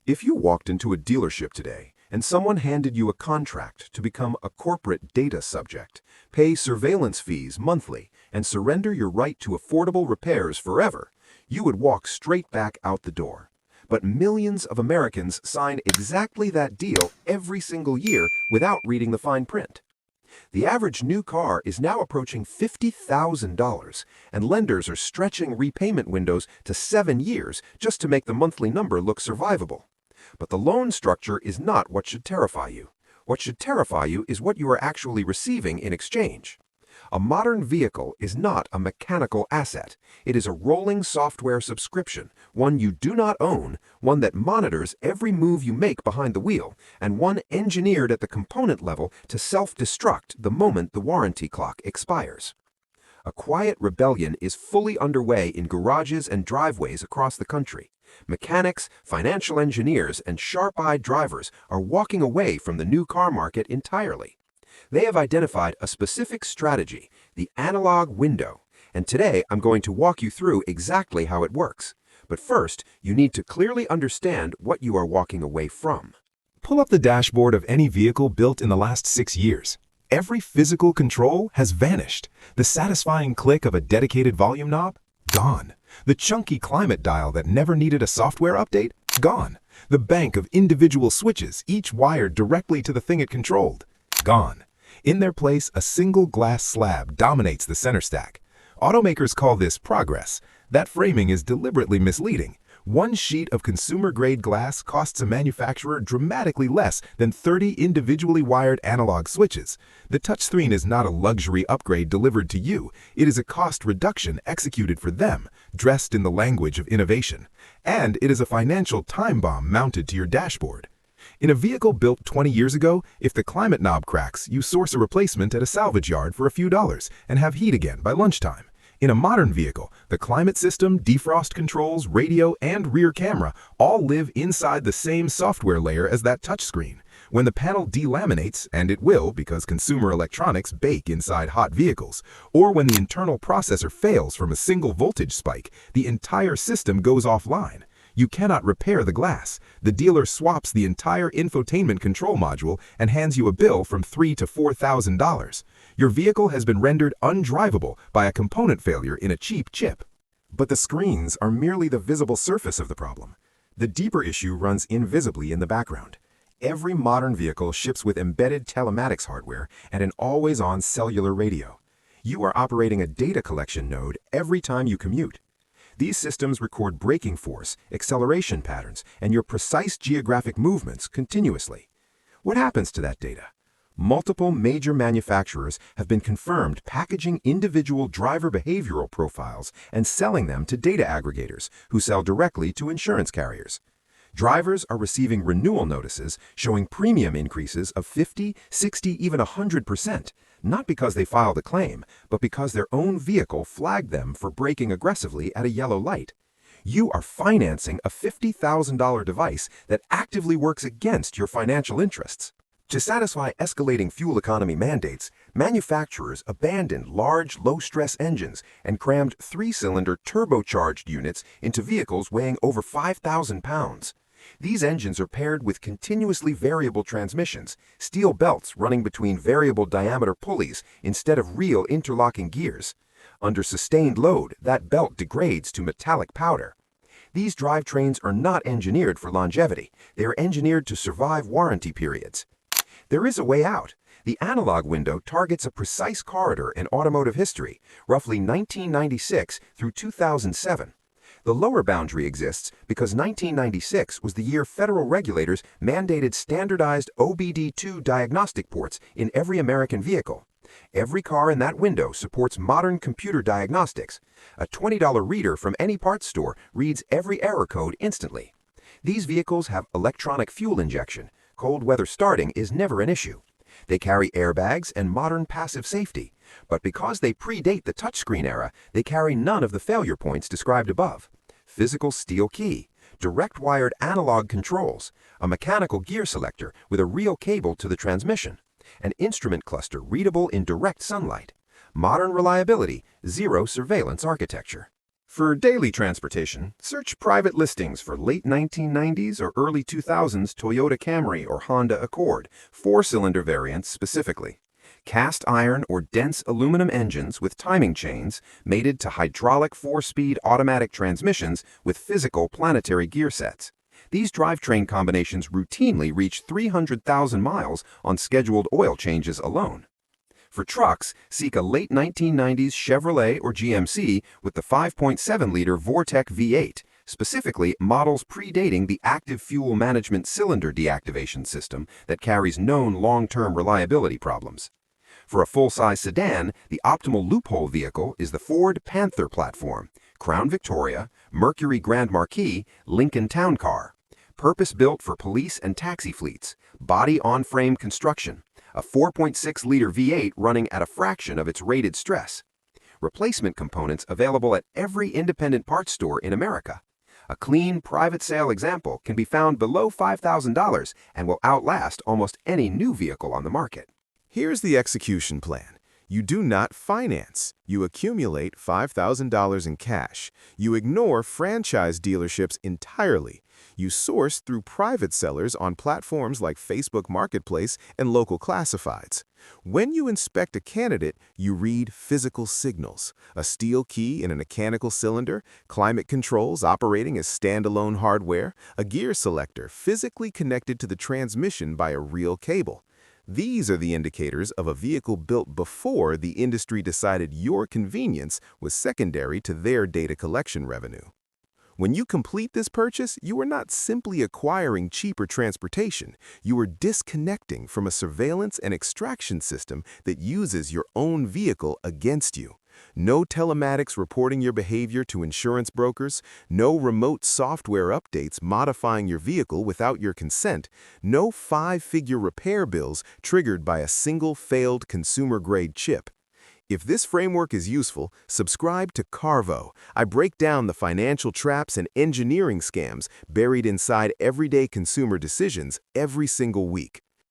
If you walked into a dealership today and someone handed you a contract to become a corporate data subject, pay surveillance fees monthly, and surrender your right to affordable repairs forever, you would walk straight back out the door. But millions of Americans sign exactly that deal every single year without reading the fine print. The average new car is now approaching $50,000, and lenders are stretching repayment windows to 7 years just to make the monthly number look survivable. But the loan structure is not what should terrify you. What should terrify you is what you are actually receiving in exchange. A modern vehicle is not a mechanical asset. It is a rolling software subscription, one you do not own, one that monitors every move you make behind the wheel, and one engineered at the component level to self-destruct the moment the warranty clock expires. A quiet rebellion is fully underway in garages and driveways across the country. Mechanics, financial engineers, and sharp-eyed drivers are walking away from the new car market entirely. They have identified a specific strategy, the analog window, and today I'm going to walk you through exactly how it works. But first, you need to clearly understand what you are walking away from. Pull up the dashboard of any vehicle built in the last 6 years. Every physical control has vanished. The satisfying click of a dedicated volume knob? Gone. The chunky climate dial that never needed a software update? Gone. The bank of individual switches, each wired directly to the thing it controlled? Gone. In their place, a single glass slab dominates the center stack. Automakers call this progress. That framing is deliberately misleading. One sheet of consumer-grade glass costs a manufacturer dramatically less than 30 individually wired analog switches. The touchscreen is not a luxury upgrade delivered to you. It is a cost reduction executed for them, dressed in the language of innovation. And it is a financial time bomb mounted to your dashboard. In a vehicle built 20 years ago, if the climate knob cracks, you source a replacement at a salvage yard for a few dollars and have heat again by lunchtime. In a modern vehicle, the climate system, defrost controls, radio, and rear camera all live inside the same software layer as that touchscreen. When the panel delaminates, and it will because consumer electronics bake inside hot vehicles, or when the internal processor fails from a single voltage spike, the entire system goes offline. You cannot repair the glass. The dealer swaps the entire infotainment control module and hands you a bill from $3,000 to $4,000. Your vehicle has been rendered undrivable by a component failure in a cheap chip. But the screens are merely the visible surface of the problem. The deeper issue runs invisibly in the background. Every modern vehicle ships with embedded telematics hardware and an always-on cellular radio. You are operating a data collection node every time you commute. These systems record braking force, acceleration patterns, and your precise geographic movements continuously. What happens to that data? Multiple major manufacturers have been confirmed packaging individual driver behavioral profiles and selling them to data aggregators who sell directly to insurance carriers. Drivers are receiving renewal notices showing premium increases of 50, 60, even 100%, not because they filed a claim, but because their own vehicle flagged them for braking aggressively at a yellow light. You are financing a $50,000 device that actively works against your financial interests. To satisfy escalating fuel economy mandates, manufacturers abandoned large, low-stress engines and crammed 3-cylinder turbocharged units into vehicles weighing over 5,000 pounds. These engines are paired with continuously variable transmissions, steel belts running between variable diameter pulleys instead of real interlocking gears. Under sustained load, that belt degrades to metallic powder. These drivetrains are not engineered for longevity. They are engineered to survive warranty periods. There is a way out. The analog window targets a precise corridor in automotive history, roughly 1996 through 2007. The lower boundary exists because 1996 was the year federal regulators mandated standardized OBD2 diagnostic ports in every American vehicle. Every car in that window supports modern computer diagnostics. A $20 reader from any parts store reads every error code instantly. These vehicles have electronic fuel injection. Cold weather starting is never an issue. They carry airbags and modern passive safety. But because they predate the touchscreen era, they carry none of the failure points described above. Physical steel key, direct wired analog controls, a mechanical gear selector with a real cable to the transmission, an instrument cluster readable in direct sunlight, modern reliability, zero surveillance architecture. For daily transportation, search private listings for late 1990s or early 2000s Toyota Camry or Honda Accord, four-cylinder variants specifically. Cast iron or dense aluminum engines with timing chains mated to hydraulic four-speed automatic transmissions with physical planetary gear sets. These drivetrain combinations routinely reach 300,000 miles on scheduled oil changes alone. For trucks, seek a late 1990s Chevrolet or GMC with the 5.7-liter Vortec V8, specifically models predating the active fuel management cylinder deactivation system that carries known long-term reliability problems. For a full-size sedan, the optimal loophole vehicle is the Ford Panther platform, Crown Victoria, Mercury Grand Marquis, Lincoln Town Car. Purpose-built for police and taxi fleets, body-on-frame construction, a 4.6-liter V8 running at a fraction of its rated stress. Replacement components available at every independent parts store in America. A clean, private sale example can be found below $5,000 and will outlast almost any new vehicle on the market. Here's the execution plan. You do not finance. You accumulate $5,000 in cash. You ignore franchise dealerships entirely. You source through private sellers on platforms like Facebook Marketplace and local classifieds. When you inspect a candidate, you read physical signals, a steel key in a mechanical cylinder, climate controls operating as standalone hardware, a gear selector physically connected to the transmission by a real cable. These are the indicators of a vehicle built before the industry decided your convenience was secondary to their data collection revenue. When you complete this purchase, you are not simply acquiring cheaper transportation. You are disconnecting from a surveillance and extraction system that uses your own vehicle against you. No telematics reporting your behavior to insurance brokers, no remote software updates modifying your vehicle without your consent, no five-figure repair bills triggered by a single failed consumer-grade chip. If this framework is useful, subscribe to Carvo. I break down the financial traps and engineering scams buried inside everyday consumer decisions every single week.